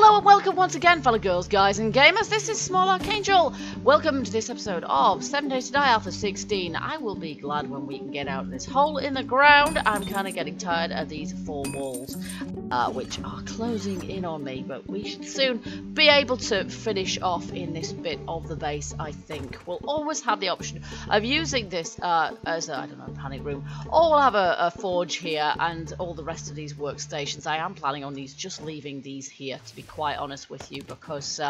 Hello and welcome once again, fellow girls, guys and gamers. This is Small Archangel. Welcome to this episode of 7 Days to Die Alpha 16. I will be glad when we can get out of this hole in the ground. I'm kind of getting tired of these four walls, which are closing in on me. But we should soon be able to finish off in this bit of the base, I think. We'll always have the option of using this as a, I don't know, panic room. Or we'll have a forge here and all the rest of these workstations. I am planning on these, just leaving these here, to be quite honest with you, because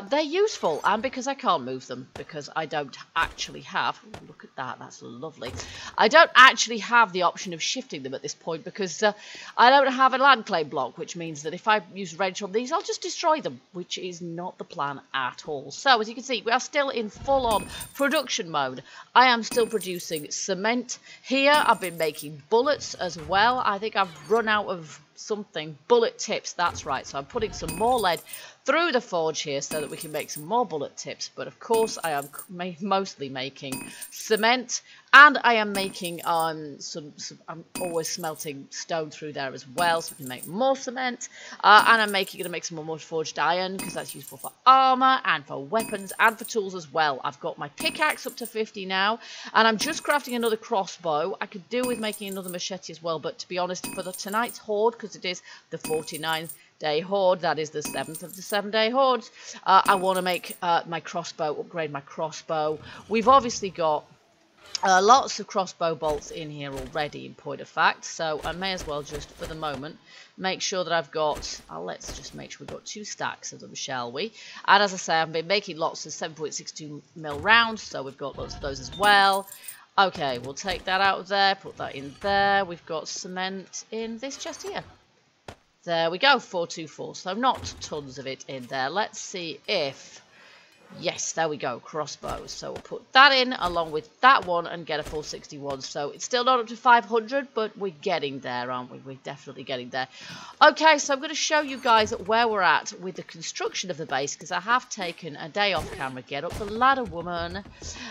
they're useful and because I can't move them, because I don't actually have, ooh, look at that, that's lovely, I don't actually have the option of shifting them at this point, because I don't have a land claim block, which means that if I use wrench on these, I'll just destroy them, which is not the plan at all. So as you can see, we are still in full-on production mode. I am still producing cement here. I've been making bullets as well. I think I've run out of something, bullet tips, that's right. So I'm putting some more lead through the forge here so that we can make some more bullet tips. But of course I am mostly making cement, and I am making I'm always smelting stone through there as well, so we can make more cement. And I'm going to make some more forged iron, because that's useful for armor and for weapons and for tools as well. I've got my pickaxe up to 50 now, and I'm just crafting another crossbow. I could do with making another machete as well, but to be honest, for tonight's horde, because it is the 49th-day horde, that is the 7th of the 7-day hordes, I want to make my crossbow, upgrade my crossbow. We've obviously got lots of crossbow bolts in here already, in point of fact, so I may as well just, for the moment, make sure that I've got, let's just make sure we've got 2 stacks of them, shall we? And as I say, I've been making lots of 7.62mm rounds, so we've got lots of those as well. Okay, we'll take that out of there, put that in there. We've got cement in this chest here. There we go, 424, so not tons of it in there. Let's see if... Yes, there we go, crossbows. So we'll put that in along with that one and get a full 61. So it's still not up to 500, but we're getting there, aren't we? We're definitely getting there. Okay, so I'm going to show you guys where we're at with the construction of the base, because I have taken a day off camera. Get up the ladder, woman.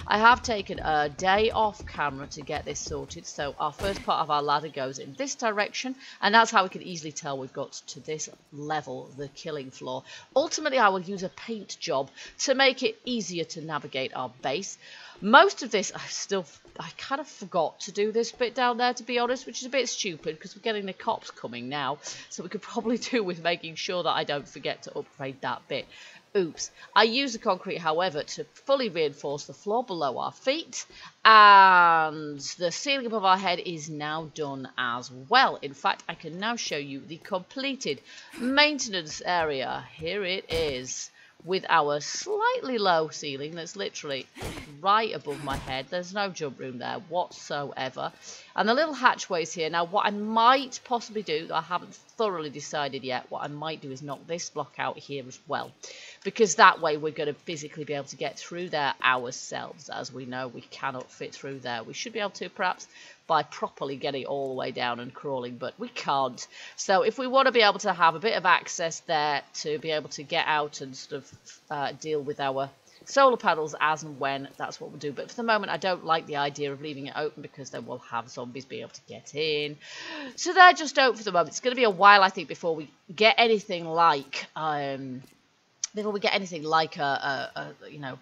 I have taken a day off camera to get this sorted. So our first part of our ladder goes in this direction, and that's how we can easily tell we've got to this level, the killing floor. Ultimately, I will use a paint job to make it easier to navigate our base. Most of this I kind of forgot to do this bit down there, to be honest, which is a bit stupid because we're getting the cops coming now, so we could probably do with making sure that I don't forget to upgrade that bit. Oops. I use the concrete, however, to fully reinforce the floor below our feet, and the ceiling above our head is now done as well. In fact, I can now show you the completed maintenance area. Here it is, with our slightly low ceiling that's literally right above my head. There's no jump room there whatsoever. And the little hatchways here. Now, what I might possibly do, I haven't thoroughly decided yet, what I might do is knock this block out here as well. Because that way we're going to physically be able to get through there ourselves. As we know, we cannot fit through there. We should be able to, perhaps, by properly getting all the way down and crawling, but we can't. So if we want to be able to have a bit of access there to be able to get out and sort of deal with our solar panels as and when, that's what we'll do. But for the moment, I don't like the idea of leaving it open, because then we'll have zombies being able to get in. So they're just open for the moment. It's going to be a while, I think, before we get anything like you know,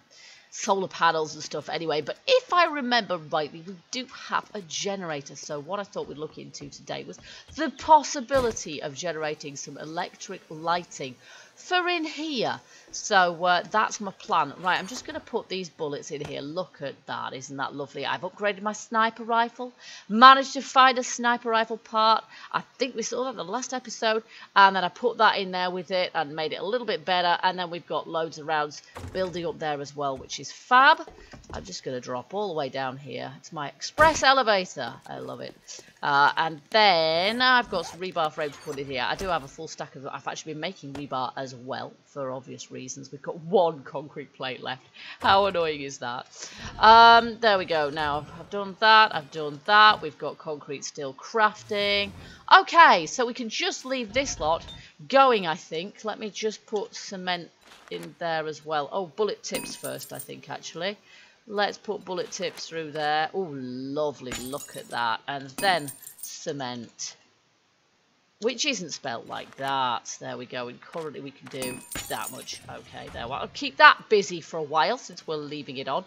solar panels and stuff anyway. But if I remember rightly, we do have a generator. So what I thought we'd look into today was the possibility of generating some electric lighting for in here. So that's my plan. Right, I'm just going to put these bullets in here. Look at that, isn't that lovely? I've upgraded my sniper rifle, managed to find a sniper rifle part. I think we saw that in the last episode, and then I put that in there with it and made it a little bit better. And then we've got loads of rounds building up there as well, which is fab. I'm just going to drop all the way down here. It's my express elevator. I love it. And then I've got some rebar frames put in here. I do have a full stack of... I've actually been making rebar as well, for obvious reasons. We've got 1 concrete plate left. How annoying is that? There we go. Now, I've done that. I've done that. We've got concrete still crafting. Okay, so we can just leave this lot going, I think. Let me just put cement in there as well. Oh, bullet tips first, I think, actually. Let's put bullet tips through there. Oh, lovely. Look at that. And then cement. which isn't spelt like that. There we go. And currently we can do that much. Okay, there. Well, I'll keep that busy for a while since we're leaving it on.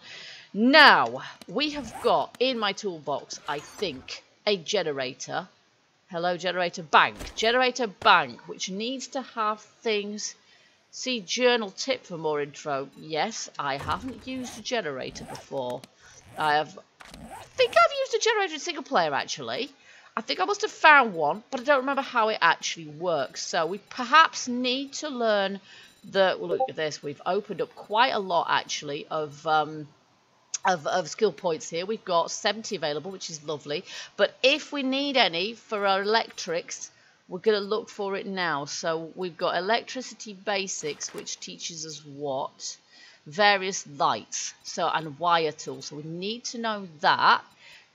Now, we have got in my toolbox, I think, a generator. Hello, generator bank. Generator bank, which needs to have things. See journal tip for more intro. Yes, I haven't used a generator before. I think I've used a generator in single player, actually. I think I must have found one, but I don't remember how it actually works. So we perhaps need to learn the... Well, look at this. We've opened up quite a lot, actually, of skill points here. We've got 70 available, which is lovely. But if we need any for our electrics, we're going to look for it now. So we've got electricity basics, which teaches us what? Various lights. So, and wire tools. So we need to know that.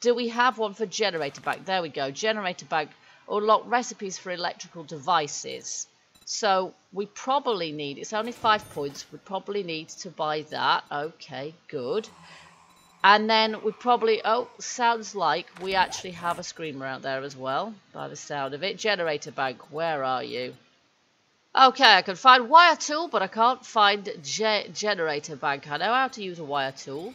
Do we have one for generator bank? There we go. Generator bank. Unlock recipes for electrical devices. So we probably need, it's only 5 points. We probably need to buy that. Okay, good. And then we probably, oh, sounds like we actually have a screamer out there as well, by the sound of it. Generator bank, where are you? Okay, I can find wire tool, but I can't find generator bank. I know how to use a wire tool.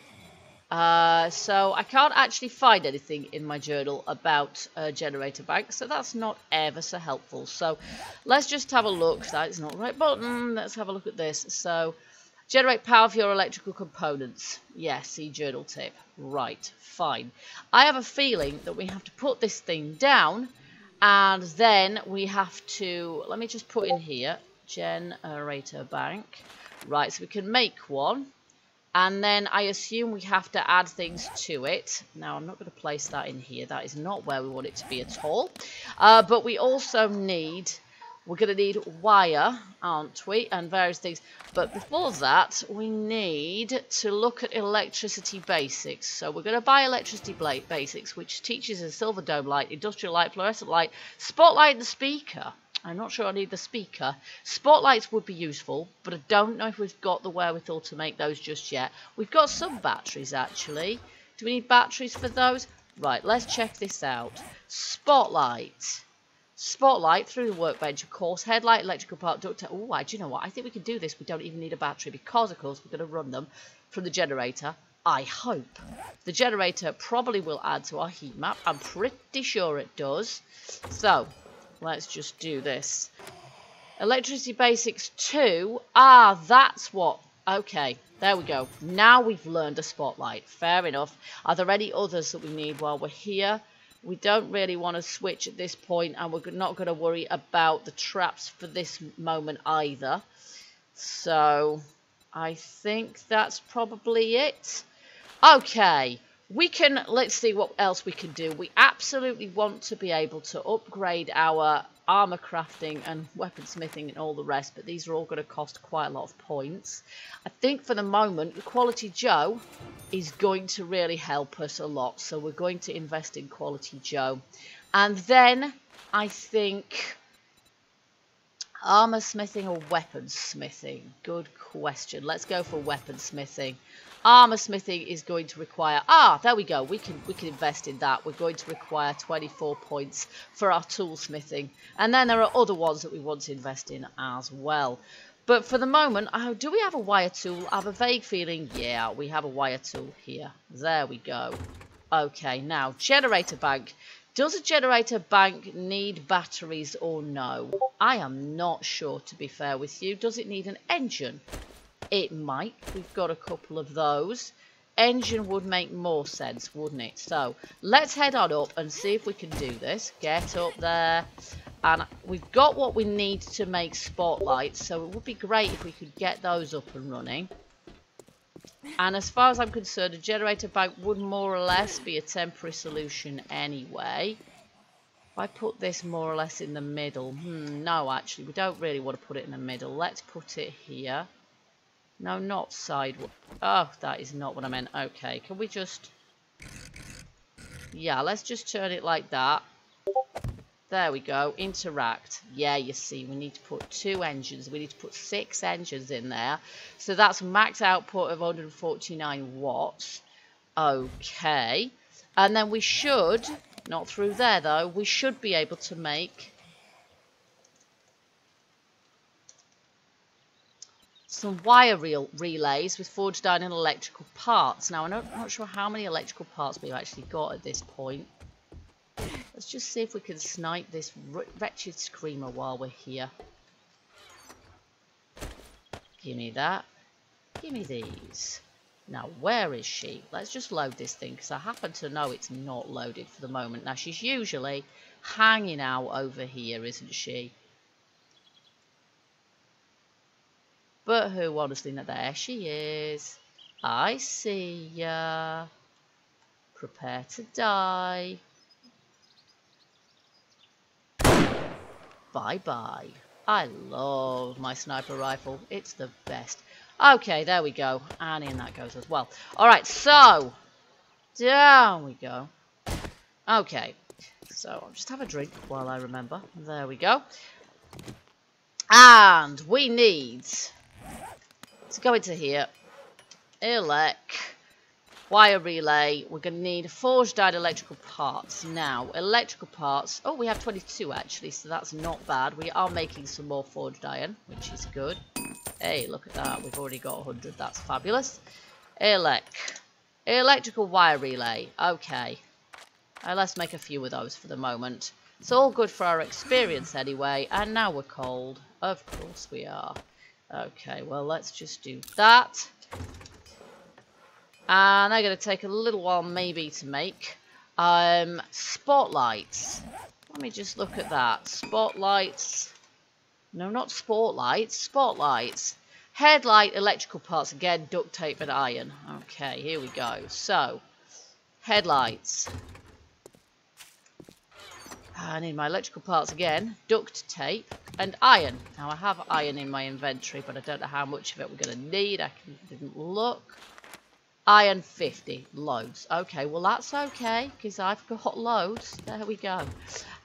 So I can't actually find anything in my journal about generator bank, so that's not ever so helpful. So let's just have a look. That is not the right button. Let's have a look at this. So generate power for your electrical components. Yes, see journal tip. Right, fine. I have a feeling that we have to put this thing down, and then we have to, let me just put in here, generator bank. Right, so we can make one. And then I assume we have to add things to it. Now, I'm not going to place that in here. That is not where we want it to be at all. But we also need, we're going to need wire, aren't we? And various things. But before that, we need to look at electricity basics. So we're going to buy electricity basics, which teaches us silver dome light, industrial light, fluorescent light, spotlight and speaker. I'm not sure I need the speaker. Spotlights would be useful, but I don't know if we've got the wherewithal to make those just yet. We've got some batteries, actually. Do we need batteries for those? Right, let's check this out. Spotlight. Spotlight through the workbench, of course. Headlight, electrical part, duct. Oh, do you know what? I think we can do this. We don't even need a battery because, of course, we're going to run them from the generator. I hope. The generator probably will add to our heat map. I'm pretty sure it does. So let's just do this. Electricity basics 2. Ah, that's what. Okay, there we go. Now we've learned a spotlight. Fair enough. Are there any others that we need while we're here? We don't really want to switch at this point, and we're not going to worry about the traps for this moment either. So I think that's probably it. Okay. We can, let's see what else we can do. We absolutely want to be able to upgrade our armor crafting and weaponsmithing and all the rest, but these are all going to cost quite a lot of points. I think for the moment, Quality Joe is going to really help us a lot, so we're going to invest in Quality Joe. And then I think armor smithing or weaponsmithing? Good question. Let's go for weaponsmithing. Armor smithing is going to require, there we go, we can invest in that. We're going to require 24 points for our toolsmithing, and then there are other ones that we want to invest in as well. But for the moment, do we have a wire tool? I have a vague feeling, yeah, we have a wire tool here. There we go. Okay, now generator bank. Does a generator bank need batteries or no? I am not sure, to be fair with you. Does it need an engine? It might. We've got a couple of those. Engine would make more sense, wouldn't it? So let's head on up and see if we can do this. Get up there. And we've got what we need to make spotlights, so it would be great if we could get those up and running. And as far as I'm concerned, a generator bank would more or less be a temporary solution anyway. If I put this more or less in the middle, no, actually, we don't really want to put it in the middle. Let's put it here. No, not sideways. Oh, that is not what I meant. Okay, can we just... Yeah, let's just turn it like that. There we go. Interact. Yeah, you see, we need to put 2 engines. We need to put 6 engines in there. So that's max output of 149 watts. Okay. And then we should, not through there though, we should be able to make some wire relays with forged iron and electrical parts. Now, I'm not sure how many electrical parts we've actually got at this point. Let's just see if we can snipe this wretched screamer while we're here. Give me that. Give me these. Now, where is she? Let's just load this thing, because I happen to know it's not loaded for the moment. Now, she's usually hanging out over here, isn't she? But who, honestly, no, there she is. I see ya. Prepare to die. Bye-bye. I love my sniper rifle. It's the best. Okay, there we go. And in that goes as well. Alright, so. Down we go. Okay. So, I'll just have a drink while I remember. There we go. And we need to go into here. Wire relay. We're going to need forged iron electrical parts. Now, electrical parts. Oh, we have 22 actually, so that's not bad. We are making some more forged iron, which is good. Hey, look at that. We've already got 100. That's fabulous. Electrical wire relay. Okay. Let's make a few of those for the moment. It's all good for our experience anyway. And now we're cold. Of course we are. Okay, well, let's just do that. And they're going to take a little while maybe to make. Spotlights. Let me just look at that. Spotlights. No, not spotlights. Spotlights. Headlight, electrical parts. Again, duct tape and iron. Okay, here we go. So, headlights. I need my electrical parts again. Duct tape and iron. Now, I have iron in my inventory, but I don't know how much of it we're going to need. I didn't look. Iron 50. Loads. Okay, well, that's okay, because I've got loads. There we go.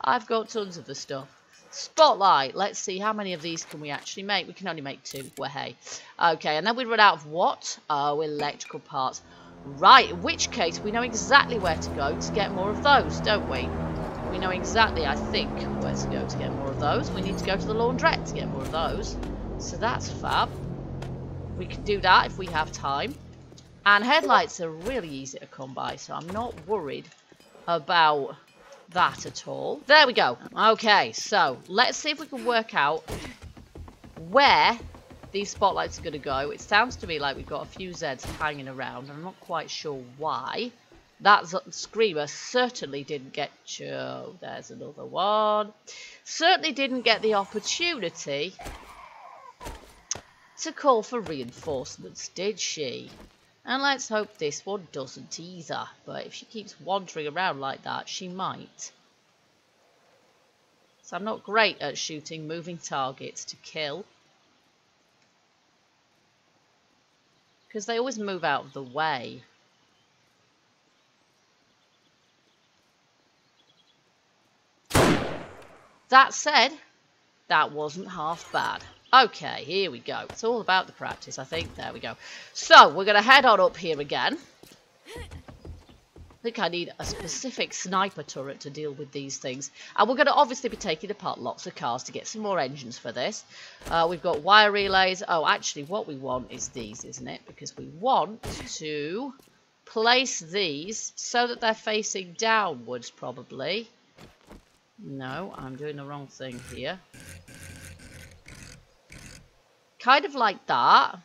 I've got tons of the stuff. Spotlight. Let's see, how many of these can we actually make? We can only make 2. Well, hey. Okay, and then we run out of what? Oh, electrical parts. Right, in which case, we know exactly where to go to get more of those, don't we? We know exactly, I think, where to go to get more of those. We need to go to the laundrette to get more of those. So that's fab. We can do that if we have time. And headlights are really easy to come by, so I'm not worried about that at all. There we go. Okay, so let's see if we can work out where these spotlights are going to go. It sounds to me like we've got a few Zeds hanging around. I'm not quite sure why. That screamer certainly didn't get... Oh, there's another one. Certainly didn't get the opportunity to call for reinforcements, did she? And let's hope this one doesn't either. But if she keeps wandering around like that, she might. So I'm not great at shooting moving targets to kill. Because they always move out of the way. That said, that wasn't half bad. Okay, here we go. It's all about the practice, I think. There we go. So, we're going to head on up here again. I think I need a specific sniper turret to deal with these things. And we're going to obviously be taking apart lots of cars to get some more engines for this. We've got wire relays. Oh, actually, what we want is these, isn't it? Because we want to place these so that they're facing downwards, probably. No, I'm doing the wrong thing here. Kind of like that,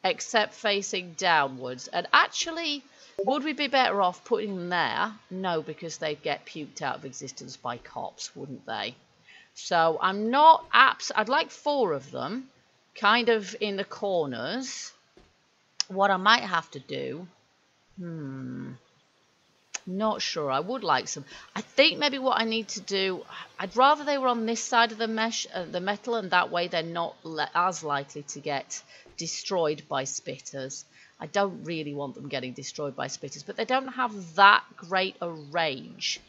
except facing downwards. And actually, would we be better off putting them there? No, because they'd get puked out of existence by cops, wouldn't they? So I'm not I'd like 4 of them, kind of in the corners. What I might have to do, not sure. I would like some. I think maybe what I need to do, I'd rather they were on this side of the metal, and that way they're not as likely to get destroyed by spitters. I don't really want them getting destroyed by spitters, but they don't have that great a range.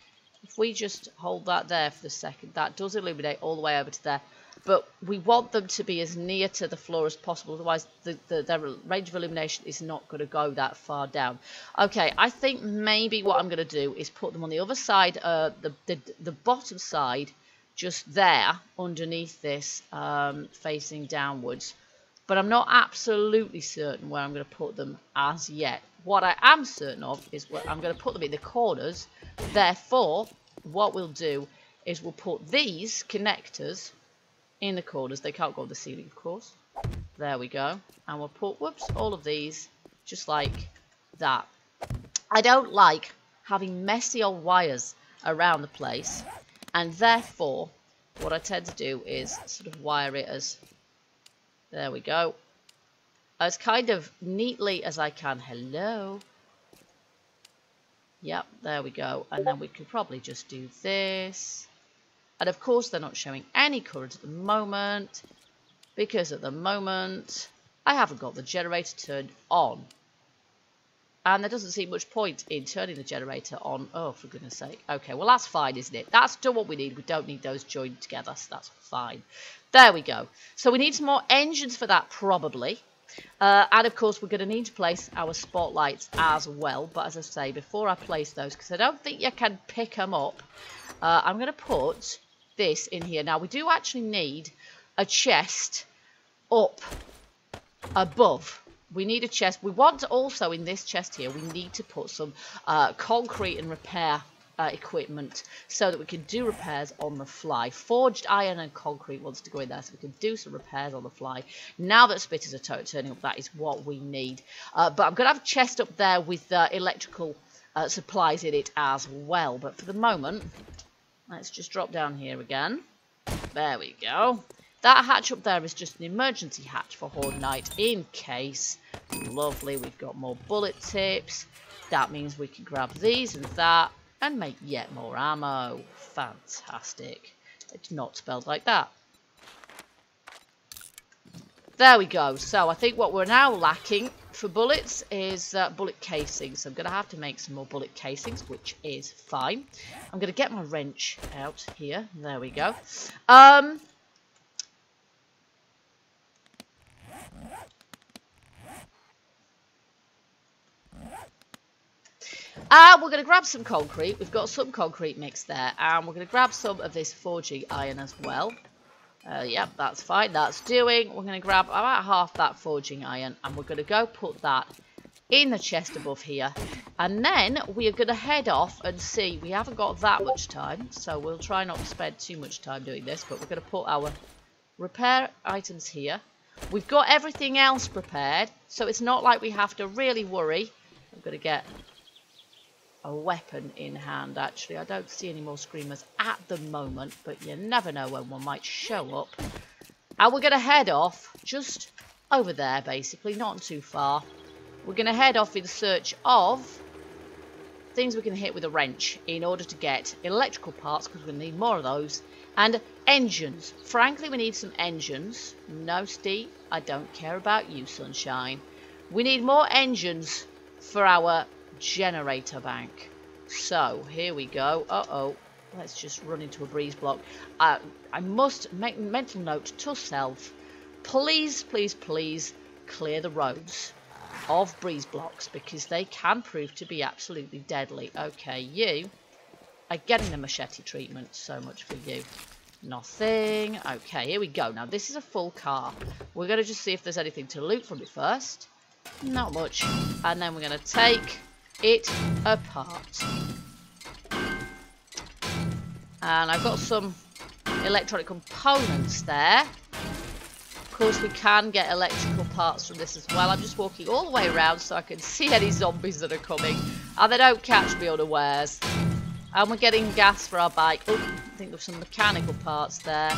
If we just hold that there for a second, that does illuminate all the way over to there. But we want them to be as near to the floor as possible, otherwise their range of illumination is not going to go that far down. Okay, I think maybe what I'm going to do is put them on the other side, the bottom side, just there, underneath this, facing downwards. but I'm not absolutely certain where I'm going to put them as yet. What I am certain of is where I'm going to put them in the corners. Therefore, what we'll do is we'll put these connectors in the corners. They can't go on the ceiling, of course. There we go. And we'll put, whoops, all of these just like that. I don't like having messy old wires around the place, and therefore what I tend to do is sort of wire it as, there we go, as kind of neatly as I can. Hello. Yep, there we go. And then we could probably just do this. And of course they're not showing any current at the moment, because at the moment I haven't got the generator turned on. And there doesn't seem much point in turning the generator on. Oh, for goodness sake. Okay, well that's fine, isn't it? That's done what we need. We don't need those joined together, so that's fine. There we go. So we need some more engines for that, probably. And of course we're going to need to place our spotlights as well. But as I say, before I place those, because I don't think you can pick them up, I'm going to put this in here. Now we do actually need a chest up above. We need a chest. We want to also, in this chest here, we need to put some concrete and repair equipment so that we can do repairs on the fly. Forged iron and concrete wants to go in there so we can do some repairs on the fly. Now that spitters are turning up, that is what we need. But I'm going to have a chest up there with electrical supplies in it as well. But for the moment, let's just drop down here again. There we go. That hatch up there is just an emergency hatch for Horde Night in case. Lovely, we've got more bullet tips. That means we can grab these and that and make yet more ammo. Fantastic. It's not spelled like that. There we go. So I think what we're now lacking for bullets is bullet casings. So I'm going to have to make some more bullet casings, which is fine. I'm going to get my wrench out here. There we go. We're going to grab some concrete. We've got some concrete mixed there. And we're going to grab some of this forging iron as well. Yep, that's fine. That's doing. We're going to grab about half that forging iron. And we're going to go put that in the chest above here. And then we are going to head off and see. We haven't got that much time. So we'll try not to spend too much time doing this. But we're going to put our repair items here. We've got everything else prepared. So it's not like we have to really worry. I'm going to get a weapon in hand. Actually, I don't see any more screamers at the moment, but you never know when one might show up. And we're going to head off just over there, basically, not too far. We're going to head off in search of things we can hit with a wrench in order to get electrical parts, because we need more of those, and engines. Frankly, we need some engines. No, Steve, I don't care about you, sunshine. We need more engines for our generator bank. So here we go. Let's just run into a breeze block. I must make mental note to self, please clear the roads of breeze blocks, because they can prove to be absolutely deadly. Okay, you are getting the machete treatment. So much for you. Nothing. Okay, here we go. Now this is a full car. We're going to just see if there's anything to loot from it first. Not much. And then we're going to take it apart. And I've got some electronic components there. Of course, we can get electrical parts from this as well. I'm just walking all the way around so I can see any zombies that are coming, and they don't catch me unawares. And we're getting gas for our bike. Oh, I think there's some mechanical parts there.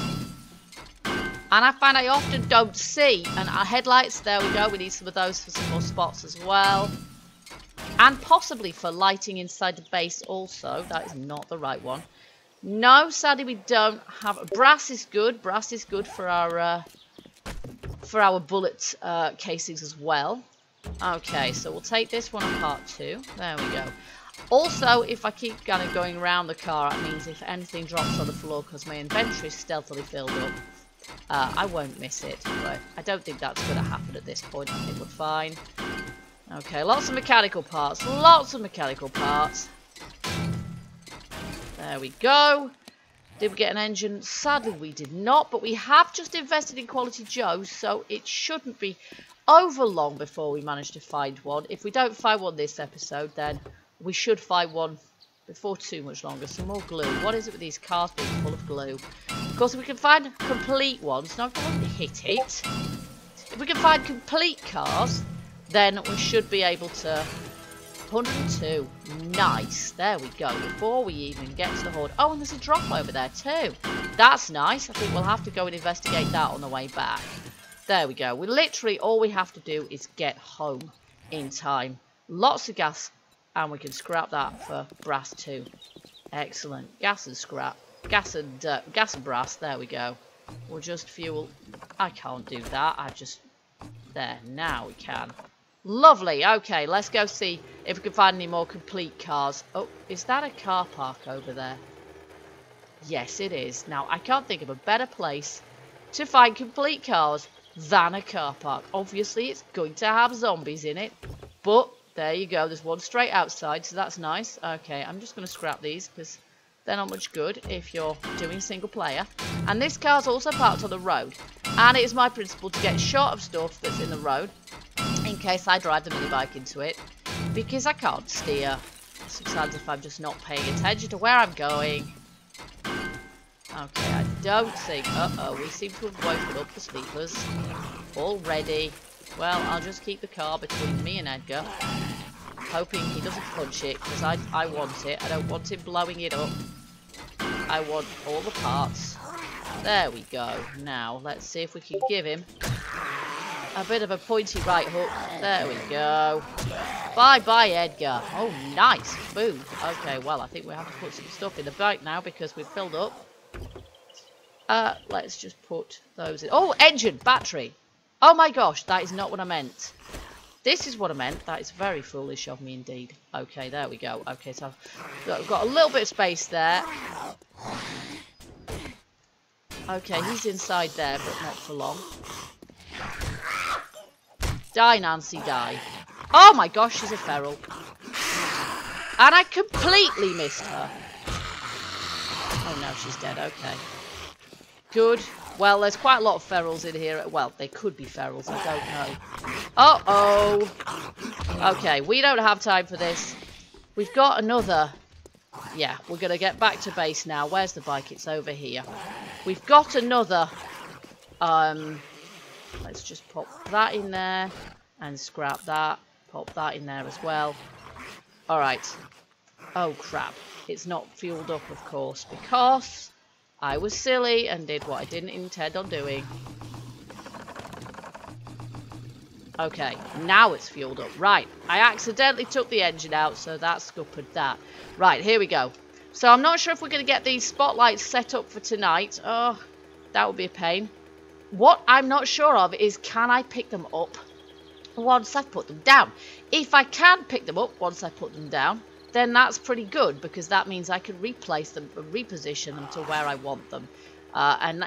And I find I often don't see. And our headlights, there we go. We need some of those for some more spots as well. And possibly for lighting inside the base also. That is not the right one. No, sadly we don't have... Brass is good. Brass is good for our bullet casings as well. Okay, so we'll take this one apart too. There we go. Also, if I keep kind of going around the car, that means if anything drops on the floor because my inventory is stealthily filled up, I won't miss it. But I don't think that's going to happen at this point. I think we're fine. Okay, lots of mechanical parts. Lots of mechanical parts. There we go. Did we get an engine? Sadly, we did not, but we have just invested in Quality Joe, so it shouldn't be over long before we manage to find one. If we don't find one this episode, then we should find one before too much longer. Some more glue. What is it with these cars being full of glue? Of course, if we can find complete ones, not going to hit it. If we can find complete cars, then we should be able to... 102. Nice. There we go. Before we even get to the horde. Oh, and there's a drop over there too. That's nice. I think we'll have to go and investigate that on the way back. There we go. We literally, all we have to do is get home in time. Lots of gas, and we can scrap that for brass too. Excellent. Gas and scrap. Gas and brass. There we go. We'll just fuel. I can't do that. I just... There. Now we can. Lovely. Okay, let's go see if we can find any more complete cars. Oh, is that a car park over there? Yes, it is. Now, I can't think of a better place to find complete cars than a car park. Obviously, it's going to have zombies in it, but there you go. There's one straight outside, so that's nice. Okay, I'm just going to scrap these because they're not much good if you're doing single player. And this car's also parked on the road, and it is my principle to get shot of stuff that's in the road in case I drive the mini bike into it, because I can't steer sometimes if I'm just not paying attention to where I'm going. Okay, I don't think... Uh-oh, we seem to have woken up the sleepers already. Well, I'll just keep the car between me and Edgar, hoping he doesn't punch it, because I want it. I don't want him blowing it up. I want all the parts. There we go. Now, let's see if we can give him a bit of a pointy right hook. There we go. Bye-bye, Edgar. Oh, nice food. Okay, well, I think we have to put some stuff in the bike now because we've filled up. Let's just put those in. Oh, engine, battery. Oh my gosh, that is not what I meant. This is what I meant. That is very foolish of me indeed. Okay, there we go. Okay, so I've got a little bit of space there. Okay, he's inside there, but not for long. Die, Nancy, die. Oh my gosh, she's a feral. And I completely missed her. Oh no, she's dead. Okay. Good. Well, there's quite a lot of ferals in here. Well, they could be ferals. I don't know. Uh-oh. Okay, we don't have time for this. We've got another... Yeah, we're going to get back to base now. Where's the bike? It's over here. We've got another... Let's just pop that in there and scrap that. Pop that in there as well. Alright. Oh, crap. It's not fueled up, of course, because I was silly and did what I didn't intend on doing. Okay, now it's fueled up. Right, I accidentally took the engine out, so that scuppered that. Right, here we go. So I'm not sure if we're going to get these spotlights set up for tonight. Oh, that would be a pain. What I'm not sure of is, can I pick them up once I put them down? If I can pick them up once I put them down, then that's pretty good, because that means I can replace them, reposition them to where I want them. And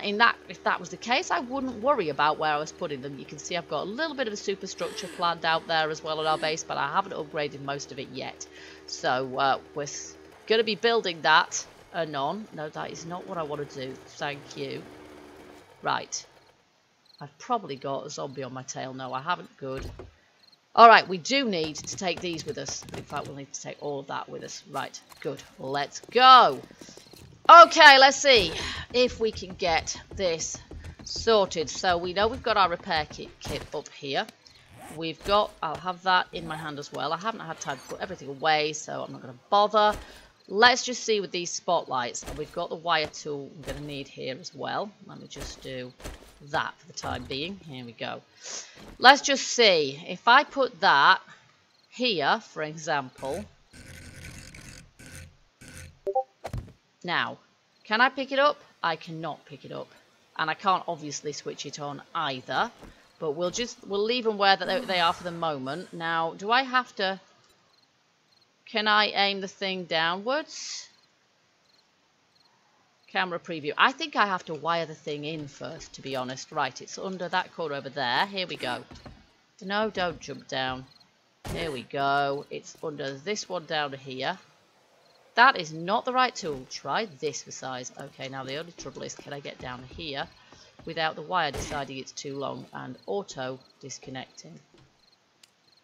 if that was the case, I wouldn't worry about where I was putting them. You can see I've got a little bit of a superstructure planned out there as well at our base, but I haven't upgraded most of it yet. So we're going to be building that anon. No, that is not what I want to do. Thank you. Right. I've probably got a zombie on my tail. No, I haven't. Good. Alright, we do need to take these with us. In fact, we'll need to take all of that with us. Right, good. Let's go. Okay, let's see if we can get this sorted. So we know we've got our repair kit up here. We've got... I'll have that in my hand as well. I haven't had time to put everything away, so I'm not going to bother. Let's just see with these spotlights. And we've got the wire tool I'm going to need here as well. Let me just do... that for the time being. Here we go. Let's just see if I put that here, for example. Now, can I pick it up? I cannot pick it up, and I can't obviously switch it on either, but we'll leave them where they are for the moment. Now, do I have to... Can I aim the thing downwards? Camera preview. I think I have to wire the thing in first, to be honest. Right, it's under that corner over there. Here we go. No, don't jump down. Here we go. It's under this one down here. That is not the right tool. Try this for size. Okay, now the only trouble is, can I get down here without the wire deciding it's too long and auto disconnecting?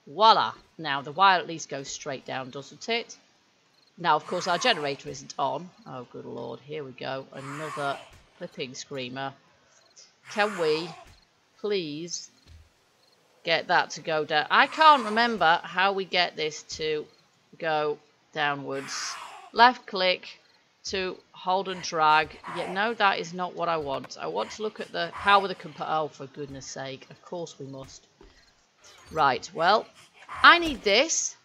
Voila! Now the wire at least goes straight down, doesn't it? Now, of course, our generator isn't on. Oh, good lord. Here we go. Another flipping screamer. Can we please get that to go down? I can't remember how we get this to go downwards. Left click to hold and drag. Yeah, no, that is not what I want. I want to look at the how the oh, for goodness sake. Of course we must. Right, well, I need this.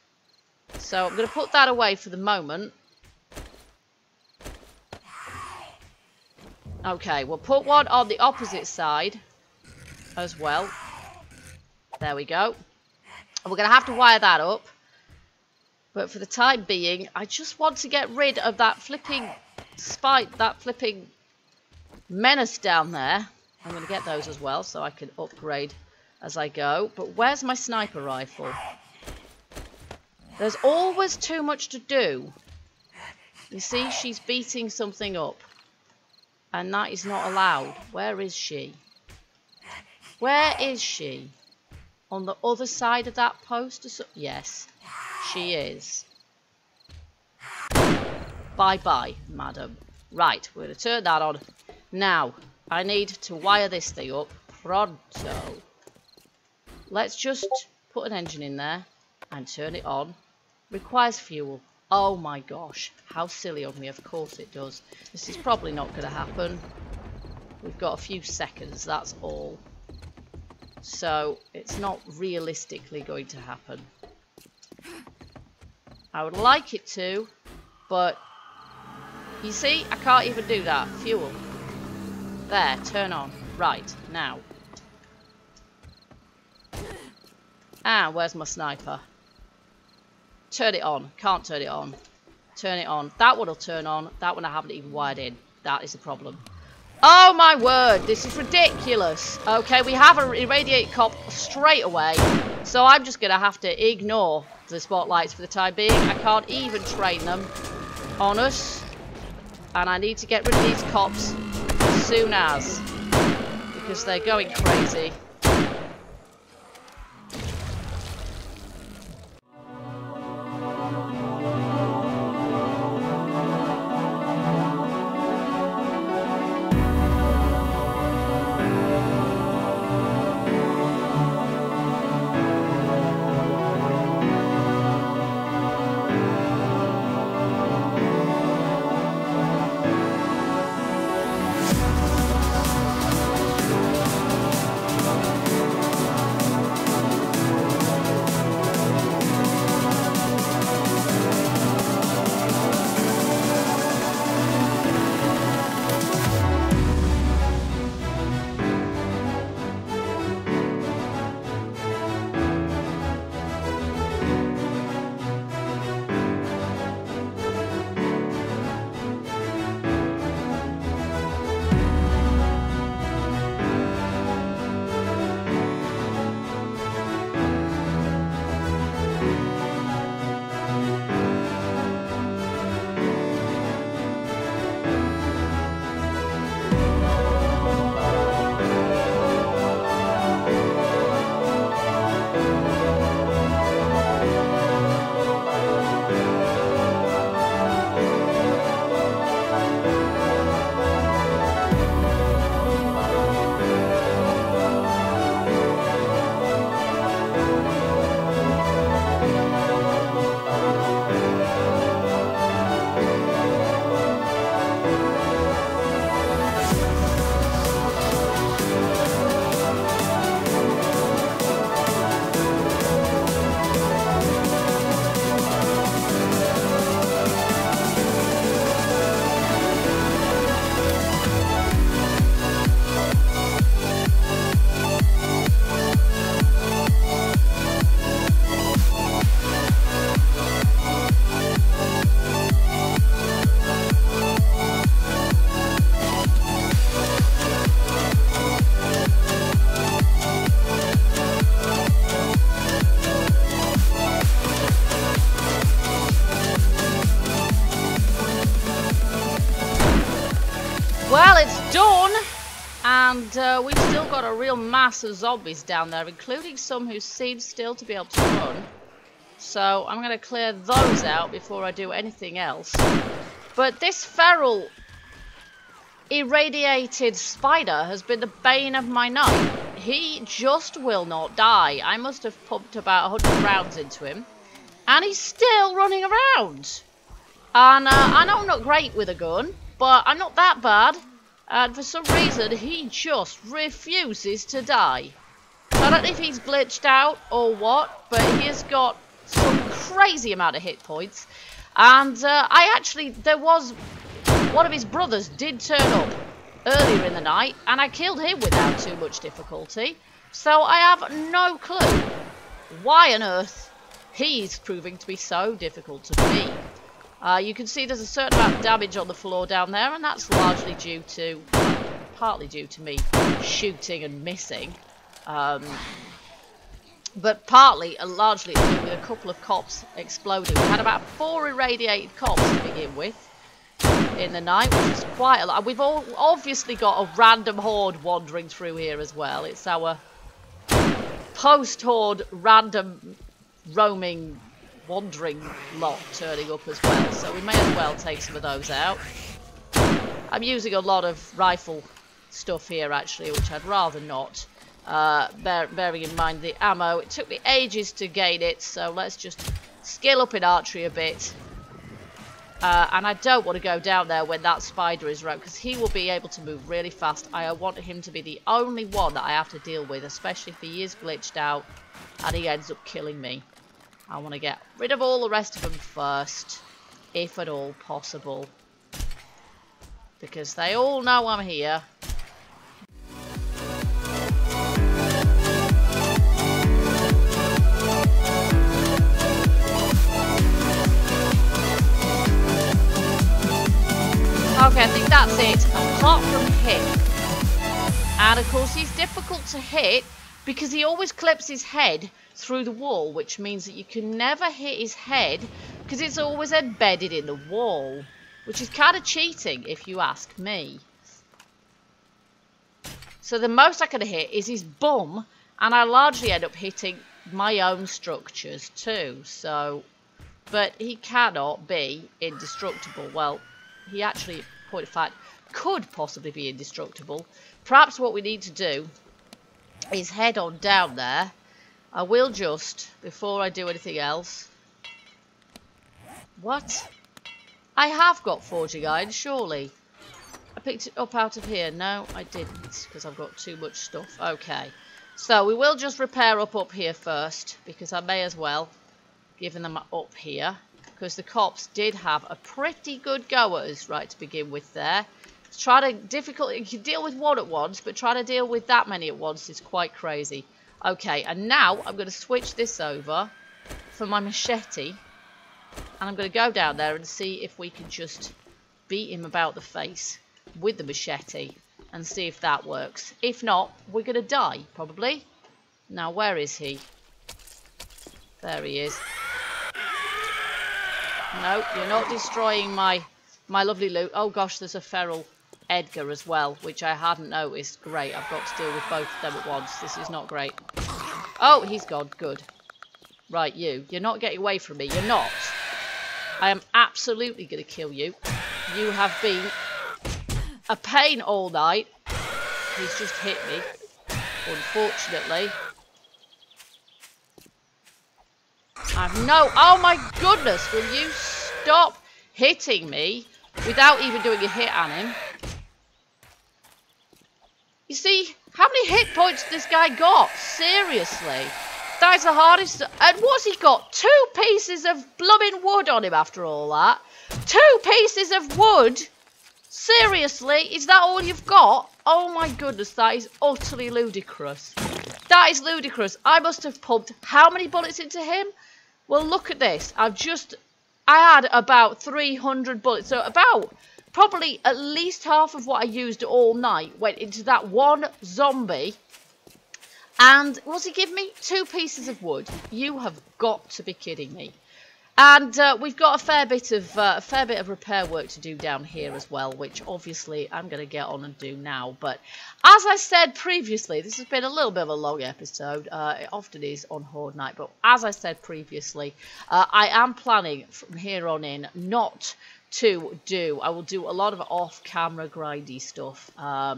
So I'm going to put that away for the moment. Okay, we'll put one on the opposite side as well. There we go. And we're going to have to wire that up. But for the time being, I just want to get rid of that flipping spite, that flipping menace down there. I'm going to get those as well so I can upgrade as I go. But where's my sniper rifle? There's always too much to do. You see, she's beating something up. And that is not allowed. Where is she? Where is she? On the other side of that post? Yes, she is. Bye-bye, madam. Right, we're going to turn that on. Now, I need to wire this thing up. Pronto. Let's just put an engine in there and turn it on. Requires fuel. Oh my gosh, how silly of me. Of course it does. This is probably not going to happen. We've got a few seconds, that's all. So it's not realistically going to happen. I would like it to, but you see, I can't even do that. Fuel. There, turn on. Right, now. Ah, where's my sniper? Turn it on. Can't turn it on. Turn it on. That one will turn on. That one I haven't even wired in. That is a problem. Oh my word. This is ridiculous. Okay, we have a irradiate cop straight away. So I'm just going to have to ignore the spotlights for the time being. I can't even train them on us. And I need to get rid of these cops as soon as. Because they're going crazy. still got a real mass of zombies down there, including some who seem still to be able to run. So I'm going to clear those out before I do anything else. But this feral irradiated spider has been the bane of my night. He just will not die. I must have pumped about 100 rounds into him. And he's still running around. And I know I'm not great with a gun, but I'm not that bad. And for some reason, he just refuses to die. So I don't know if he's glitched out or what, but he has got some crazy amount of hit points. And there was one of his brothers did turn up earlier in the night, and I killed him without too much difficulty. So I have no clue why on earth he's proving to be so difficult to beat. You can see there's a certain amount of damage on the floor down there, and that's largely due to, partly due to me shooting and missing. But partly and largely to do with a couple of cops exploding. We had about 4 irradiated cops to begin with in the night, which is quite a lot. We've all obviously got a random horde wandering through here as well. It's our post-horde random roaming wandering lot turning up as well. So we may as well take some of those out. I'm using a lot of rifle stuff here actually, which I'd rather not. Bearing in mind the ammo, it took me ages to gain it, so let's just skill up in archery a bit. And I don't want to go down there when that spider is around, because he will be able to move really fast. I want him to be the only one that I have to deal with, especially if he is glitched out and he ends up killing me. I want to get rid of all the rest of them first, if at all possible, because they all know I'm here. Okay, I think that's it, apart from him. And of course he's difficult to hit because he always clips his head through the wall, which means that you can never hit his head because it's always embedded in the wall, which is kind of cheating if you ask me. So the most I can hit is his bum, and I largely end up hitting my own structures too. So, but he cannot be indestructible. Well, he actually, point of fact, could possibly be indestructible. Perhaps what we need to do is head on down there. I will just, before I do anything else... What? I have got forging iron, surely. I picked it up out of here. No, I didn't, because I've got too much stuff. Okay. So we will just repair up here first, because I may as well, given them up here. Because the cops did have a pretty good go at us right to begin with there. It's difficult. You can deal with one at once, but trying to deal with that many at once is quite crazy. Okay, and now I'm going to switch this over for my machete. And I'm going to go down there and see if we can just beat him about the face with the machete and see if that works. If not, we're going to die, probably. Now, where is he? There he is. No, you're not destroying my lovely loot. Oh gosh, there's a feral Edgar as well, which I hadn't noticed. Great, I've got to deal with both of them at once. This is not great. Oh, he's gone. Good. Right, you're not getting away from me. You're not. I am absolutely going to kill you. You have been a pain all night. He's just hit me, unfortunately. Oh my goodness, will you stop hitting me without even doing a hit on him? You see, how many hit points this guy got? Seriously. That is the hardest. And what's he got? 2 pieces of blooming wood on him after all that. 2 pieces of wood? Seriously? Is that all you've got? Oh my goodness, that is utterly ludicrous. That is ludicrous. I must have pumped how many bullets into him? Well, look at this. I had about 300 bullets. So about probably at least half of what I used all night went into that one zombie. And what's he give me? 2 pieces of wood. You have got to be kidding me. And we've got a fair bit of repair work to do down here as well, which obviously I'm going to get on and do now. But as I said previously, this has been a little bit of a long episode. It often is on Horde Night, but as I said previously, I am planning from here on in not to do. I will do a lot of off-camera grindy stuff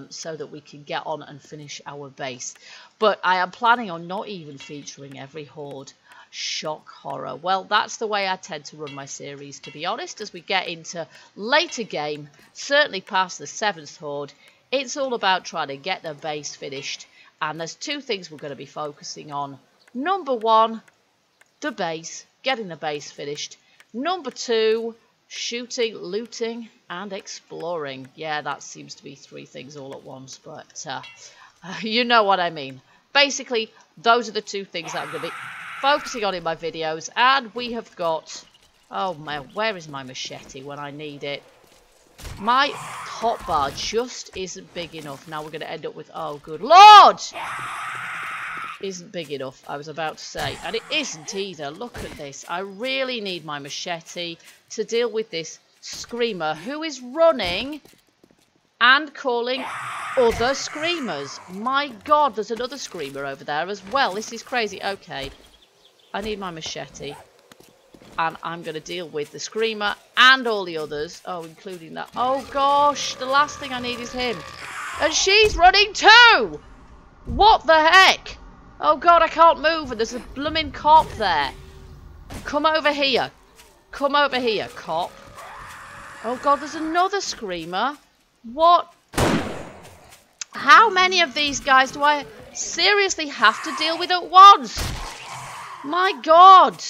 so that we can get on and finish our base. But I am planning on not even featuring every Horde shock horror. Well, that's the way I tend to run my series, to be honest. As we get into later game, certainly past the 7th Horde, it's all about trying to get the base finished. And there's two things we're going to be focusing on. Number one, the base, getting the base finished. Number two, shooting, looting, and exploring. Yeah, that seems to be three things all at once, but you know what I mean. Basically, those are the two things that I'm going to be focusing on in my videos. And we have got, oh my, where is my machete when I need it? My hotbar just isn't big enough. Now we're going to end up with, oh good lord, isn't big enough, I was about to say. And it isn't either. Look at this. I really need my machete to deal with this screamer who is running and calling other screamers. My god, there's another screamer over there as well. This is crazy. Okay, I need my machete. And I'm going to deal with the screamer and all the others. Oh, including that. Oh gosh, the last thing I need is him. And she's running too! What the heck? Oh god, I can't move and there's a blooming cop there. Come over here. Come over here, cop. Oh god, there's another screamer. What? How many of these guys do I seriously have to deal with at once? My god.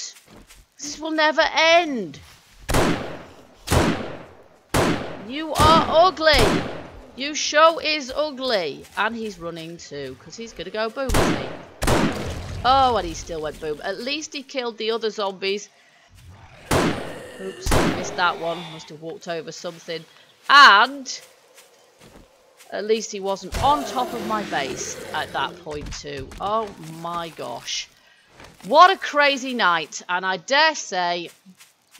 This will never end. You are ugly. You show is ugly. And he's running too, because he's going to go boom, isn't he? Oh, and he still went boom. At least he killed the other zombies. Oops, missed that one. Must have walked over something. And at least he wasn't on top of my base at that point too. Oh my gosh. What a crazy night. And I dare say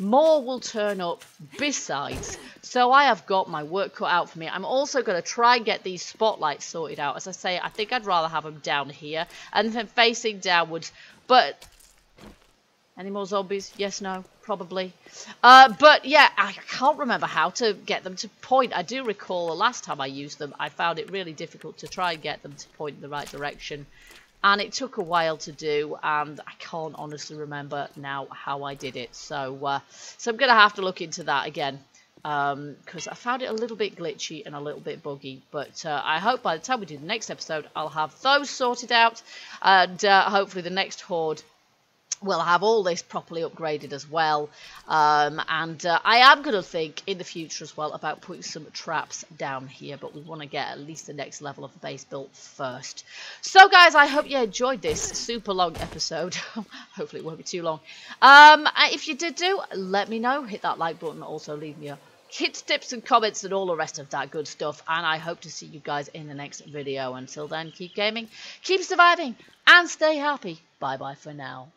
more will turn up besides. So I have got my work cut out for me. I'm also going to try and get these spotlights sorted out. As I say, I think I'd rather have them down here and then facing downwards. But any more zombies? Yes, no, probably. But yeah, I can't remember how to get them to point. I do recall the last time I used them, I found it really difficult to try and get them to point in the right direction. And it took a while to do, and I can't honestly remember now how I did it. So, so I'm going to have to look into that again, because I found it a little bit glitchy and a little bit buggy. But I hope by the time we do the next episode, I'll have those sorted out, and hopefully the next Horde we'll have all this properly upgraded as well. And I am going to think in the future as well about putting some traps down here, but we want to get at least the next level of the base built first. So guys, I hope you enjoyed this super long episode. Hopefully it won't be too long. If you did let me know. Hit that like button. Also leave me a hits, tips and comments and all the rest of that good stuff. And I hope to see you guys in the next video. Until then, keep gaming, keep surviving and stay happy. Bye bye for now.